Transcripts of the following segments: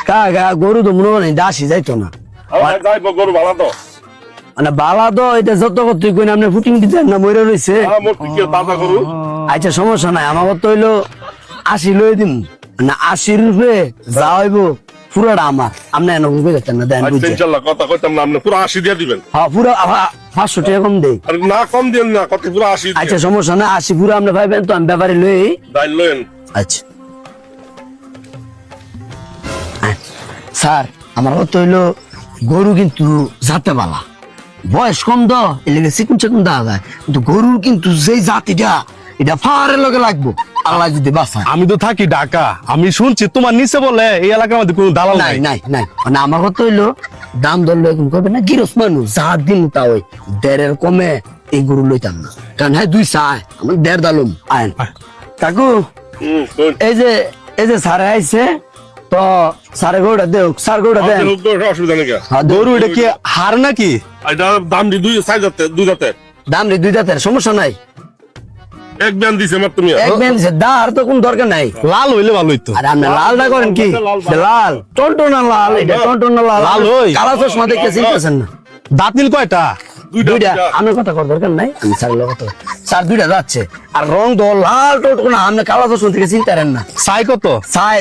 কাকা গরু তো মনে হয় দাসি যাইতো না যাইবো গরু ভালো তো মানে বালা তো এটা যত তুই কই আপনি ফুটিং দিতে না মরে রইছে তাজা গরু আচ্ছা সমস্যা নাই আমার তো হইলো 80 লই দিম না 80 রুপে যা হইব পুরোটা আমার আপনি এনে বুঝে যাচ্ছেন না দেন বুঝে ইনশাআল্লাহ কথা কইতাম না আপনি পুরো 80 দিয়ে দিবেন হ্যাঁ পুরো 500 টাকা কম দেই আরে না কম দেন না কত পুরো 80 আচ্ছা সমস্যা না 80 পুরো আপনি পাইবেন তো আমি ব্যাপারে লই দাইল লয়েন আচ্ছা স্যার আমার কথা হইলো গরু কিন্তু জাতে বালা বয়স কম তো এলাকা চিকুন চিকুন দেওয়া যায় কিন্তু গরুর কিন্তু যেই জাতিটা এটা ফারের লগে লাগবো আল্লাহ যদি বাঁচায় আমি তো থাকি ঢাকা আমি শুনছি তোমার নিচে বলে এই এলাকার মধ্যে কোনো দালাল নাই নাই নাই নাই মানে আমার কথা হইলো দাম দর এরকম করবে না গিরস মানুষ যা দিন তা ওই দেড়ের কমে এই গরু লইতাম না কারণ হ্যাঁ 2 চায় আমার 1.5 দালুম আইন কাকু এই যে স্যারে আইছে তো স্যারে গরুটা দেও স্যার গরুটা দেন অসুবিধা নেই গরু এটা কি হার নাকি এটা দাম দি দুই সাইজ আছে দুই জাতে দাম রে 2 দাঁতের সমস্যা নাই এক ব্যান দিছে মাত্র তুমি এক বেন দিছে দাঁড় তো কোন দরকার নাই লাল হইলে ভালো হইতো আর আপনি লালটা করেন কি লাল টনটনা লাল এটা টনটনা লাল লাল ওই। কালা চশমা দেখে চিনতেছেন না দাঁত নিল কয়টা দুইটা আমার কথা কর দরকার নাই আমি স্যারের লোক কথা স্যার দুইটা যাচ্ছে আর রং তো লাল টনটনা আপনি কালা চশমা থেকে চিনতারেন না চাই কত চাই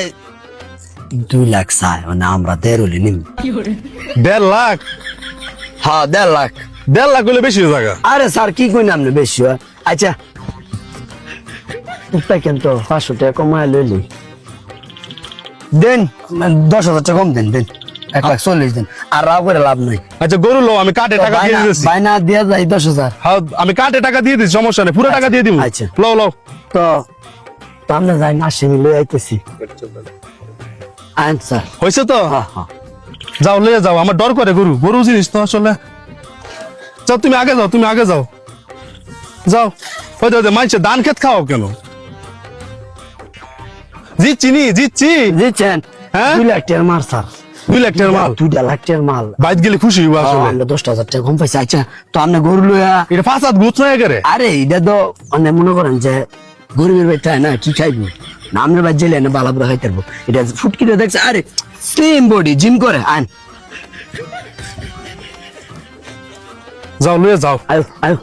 2 লাখ চাই মানে আমরা 1.5 নিম 1.5 লাখ হ্যাঁ 1.5 লাখ 1.5 লাখ হইলে বেশি জায়গা আরে স্যার কি কইন আপনি বেশি হয় আচ্ছা উপায় কেন তো 500 টাকা কমায় লইলি দেন 10,000 টাকা কম দেন 1,40,000 দেন আর রাও করে লাভ নাই আচ্ছা গরু লো আমি কাটে টাকা দিয়ে দিতেছি বাইনা দিয়া যাই 10,000 হ্যাঁ আমি কাটে টাকা দিয়ে দিচ্ছি সমস্যা নেই পুরো টাকা দিয়ে দিব আচ্ছা। লো লো তো আমরা যাই না আসেনি লই আইতেছি আনসার হয়েছে তো হ্যাঁ হ্যাঁ যাও লয়ে যাও আমার ডর করে গরু গরু জিনিস তো আসলে যাও তুমি আগে যাও যাও হয়তো মাইছে ধান খেত খাও কেন জিতছি দিচ্ছেন হ্যাঁ? 2 লাখ টাকার মাল স্যার 2 লাখ টাকার মাল 2 লাখ টাকার মাল বাইত গেলে খুশি হইব আসলে আমরা 10,000 টাকা কম পাইছি আচ্ছা তো আপনি গরু লইয়া এটা ফাসাদ গুছ নয় করে আরে এটা তো মানে মনে করেন যে গরিবের বাড়িতে না কি খাইবো না আমরা বাড়ি জেলে না বালাপুরা খাইতে পারবো এটা ফুটকিটা দেখছে আরে স্লিম বডি জিম করে আন যাও লয়ে যাও আয়ো